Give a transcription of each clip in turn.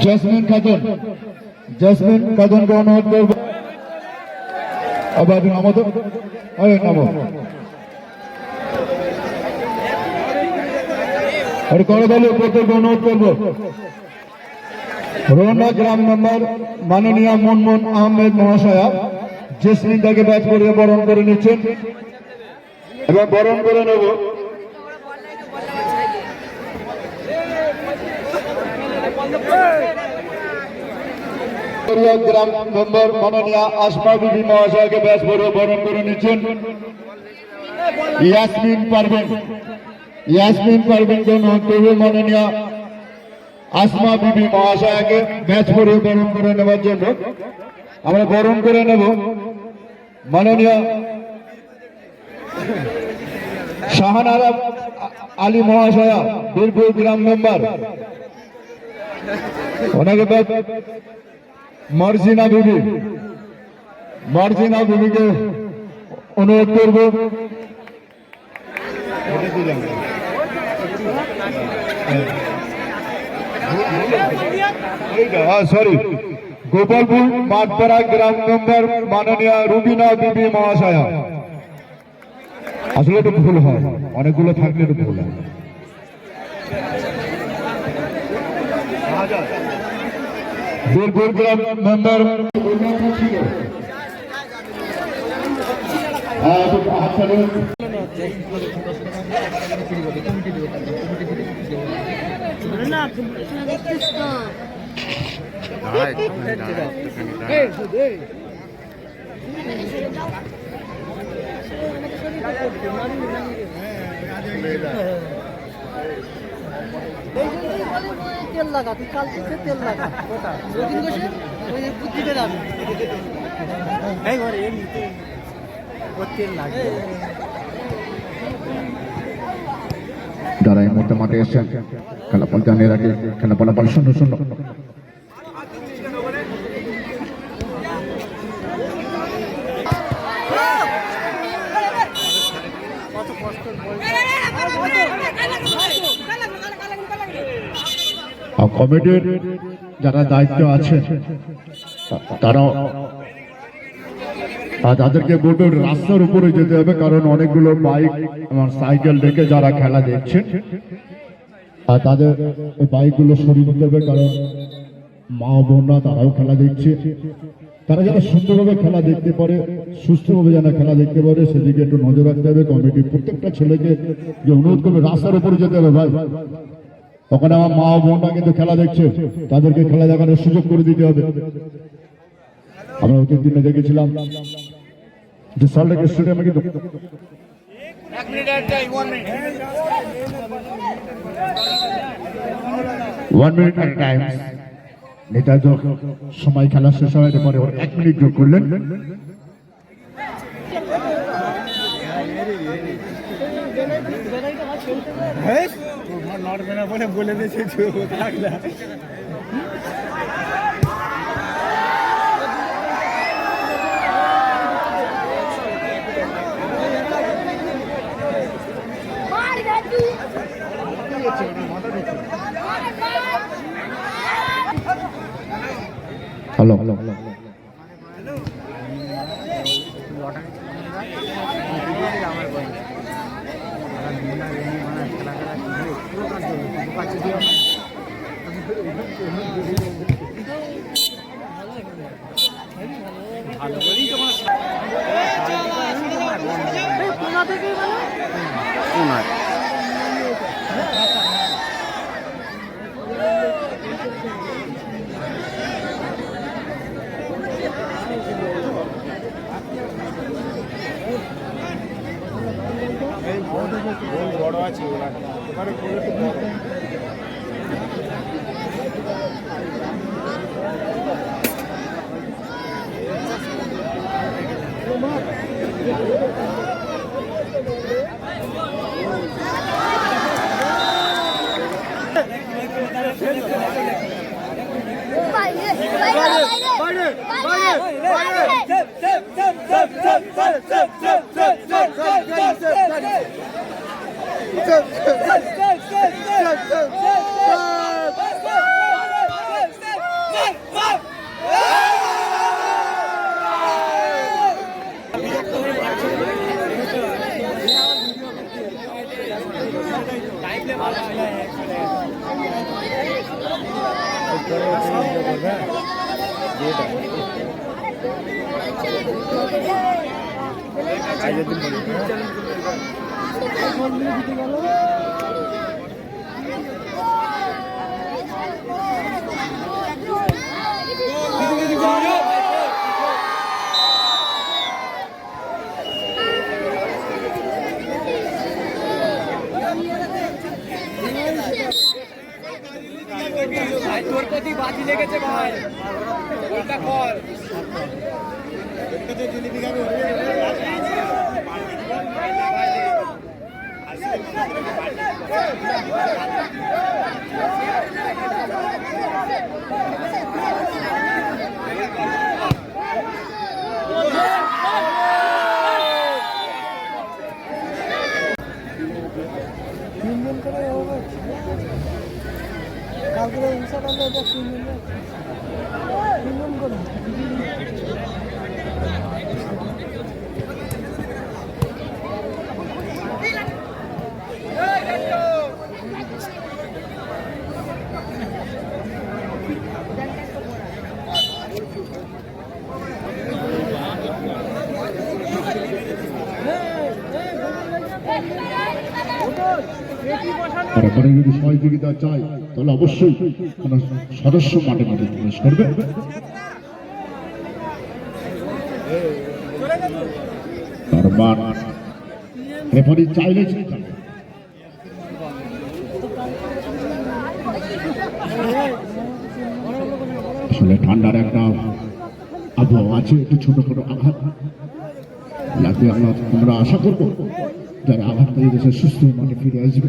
Jasmine खातून को अनुरोध करब আবার নামো তো নামো और कौन बोलो प्रत्येक अनुरोध करब रोहना ग्राम मेम्बर माननीय मुनमुन आहमेद महाशया जैस्मिन ताके बैच करिए बरण करे निच्छेन एबं बरण करे नेब ग्राम मेम्बर माननीय आसमा बीबी महाशय के बैच करिए बरण करे निच्छेन यास्मीन परवीन को माननीय आसमा बीबी महाशय के बैच करिए बरण करे नेবার জন্য আমরা বরণ করে নেব माननीय শাহানারা আলী মহাশয়া বীরপুর গ্রাম মেম্বার ওনাকে মার্জিনা বিবিকে অনুরোধ করব सॉरी गोपालपुर माठपाड़ा ग्राम मेम्बर माननीय रुबिना बीबी महाशया আসলে তো ভুল হয় অনেকগুলো থাকলে তো ভুল হয় বীরপুর গ্রাম মেম্বার তেল লাগা তুই কাল থেকে তেল লাগা রবিন গোসে ওই বুদ্ধি করে আমি এই ঘরে এমনিতে ও তেল লাগে যারা এই মুহূর্তে মাঠে এসেছেন খেলা পঞ্চানের আগে খেলা ফলাফল 0-0 কমিটির যারা দায়িত্ব আছেন তারা তাদেরকে বলবে রাস্তার উপরে যেতে হবে কারণ অনেকগুলো বাইক এবং সাইকেল রেখে যারা খেলা দেখছেন আর তাদের এই বাইকগুলো সরিয়ে দিতে হবে কারণ মা বোনরা তারাও খেলা দেখছে তারা যারা সুন্দরভাবে খেলা দেখতে পারে সুস্থভাবে যারা খেলা দেখতে পারে সেদিকে একটু নজর রাখতে হবে কমিটি প্রত্যেকটা ছেলেকে যে অনুরোধ করবে রাস্তার উপরে যেতে হবে ভাই ওখানে আমার মা বোনরা কিন্তু খেলা দেখছে তাদেরকে খেলা দেখানোর সুযোগ করে দিতে হবে আমরা অতীত দিনে দেখেছিলাম যে সল্টলেক স্টেডিয়ামে কিন্তু ওয়ান মিনিট এট টাইম নির্ধারিত সময় খেলা শেষ হওয়ার পরে 1 মিনিট যোগ করলেন বলে দিয়েছে হ্যালো বড় আছে তোর প্রতি বাজি লেগেছে ভাই ওটা কর কালকে ইনশাআল্লাহ এটা 3 মিনিট করে তারপরে যদি সহযোগিতা চাই তাহলে অবশ্যই কোন সদস্য মাঠে মাঠে প্রবেশ করবে। রেফারি চাইলে আসলে ঠান্ডার একটা আবহাওয়া আছে, একটু ছোটখাটো আঘাত লাগবে। আমরা আশা করবো যারা আঘাত পেয়ে গেছে সুস্থ মাঠে ফিরে আসবে।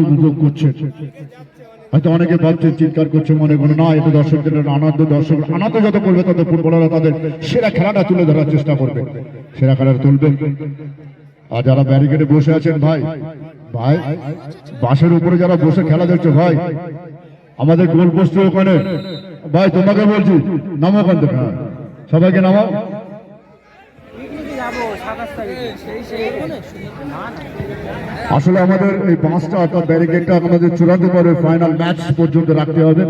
উপভোগ করছেন, হয়তো অনেকে ভাবছেন চিৎকার করছে মনে করো না, এটা দর্শকদের আনন্দ। দর্শক আনন্দ যত করবে তত ফুটবলাররা তাদের সেরা খেলাটা তুলে ধরার চেষ্টা করবে, সেরা খেলাটা তুলবে। আর যারা ব্যারিকেডে বসে আছেন ভাই ভাই বাসের উপরে যারা বসে খেলা দেখছো ভাই, আমাদের গোল পোস্টের ওখানে ভাই তোমাকে বলছি নামো ওখান থেকে, সবাইকে নামাও। আসলে আমাদের এই 5টা অর্থাৎ ব্যারিকেডটা আমাদের চূড়ান্ত করে ফাইনাল ম্যাচ পর্যন্ত রাখতে হবে,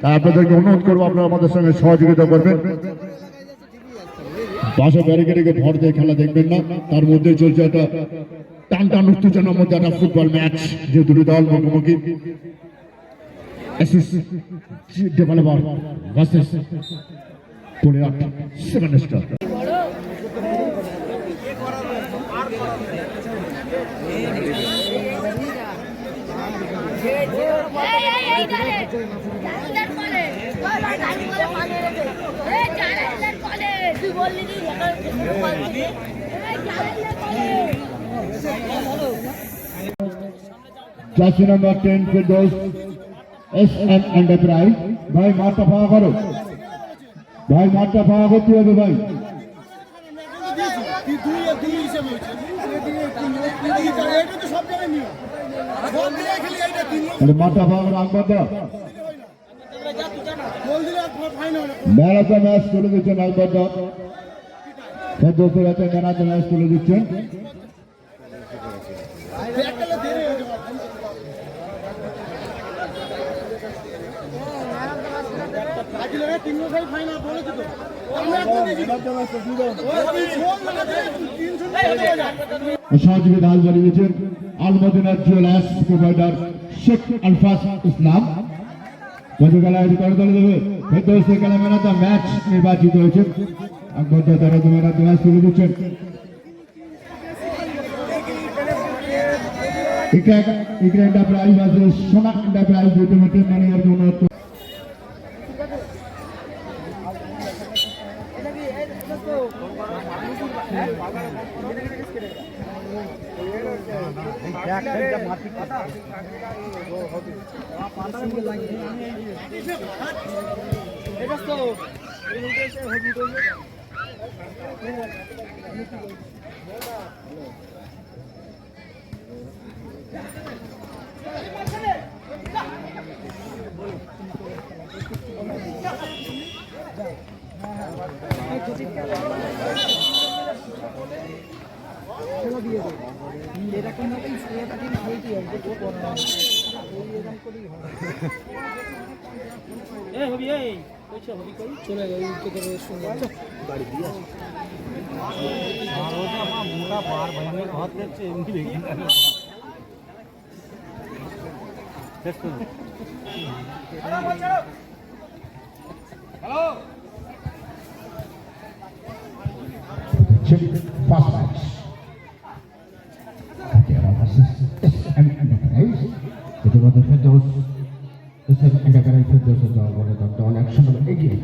তাই আপনাদেরকে অনুরোধ করবো আপনারা আমাদের সঙ্গে সহযোগিতা করবেন। পাশে ব্যারিকেডে ভর দিয়ে খেলা দেখবেন না, তার মধ্যে চলছে একটা টান টান উত্তেজনার মধ্যে একটা ফুটবল ম্যাচ, যে দুটি দল মুখোমুখি। ডেভেলপার ভার্সেস পুলিয়াট seven star. Jersey number 10 Ferdous SM enterprise. ভাই মাঠটা ফাঁকা করো, ভাই মাঠটা ফাঁকা করতে হবে ভাই। মাঠটা ফাঁকা করো আকবর দা। ম্যান অফ দ্য ম্যাচ তুলে দিচ্ছেন আকবর দা। ফেরদৌসের হাতে ম্যান অফ দ্য ম্যাচ তুলে দিচ্ছেন। সহযোগী ঢাল জানিয়েছেন আলমদিনা জুয়েলার্স প্রোভাইডার শেখ আলফাজ ইসলাম। খেলায় করে দলে দেবে ফেরদৌসের খেলা ম্যান অফ দ্য ম্যাচ নির্বাচিত হয়েছেন আকবর দা। তারা ম্যান অফ দ্য ম্যাচ তুলে দিচ্ছেন। ইকরা এন্টারপ্রাইজ আছে সোনা এন্টারপ্রাইজ ইতিমধ্যে ম্যানেজার অনুরোধ। Fast match. Itu waktu Firdaus SM Enterprise Firdaus atau pada tahun action এগিয়ে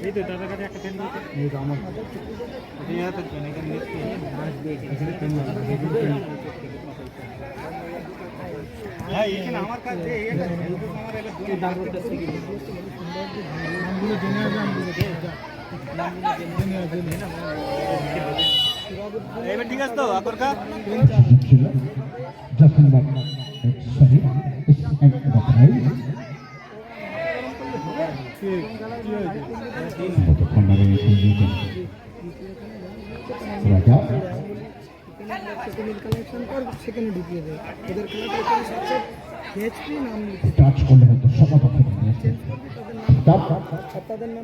এই তো দাদার কাছে একটা পেন আমার আমার কাছে এবার ঠিক আছে তো আকর কা জাস্টিন বাক সরি এন্টারপ্রাইজ রাজা সেখানে ঢুকিয়ে দেয় ওদের খেলাটা নাম টাচ করলে হয়তো সমাপক্ষে তাদের নাম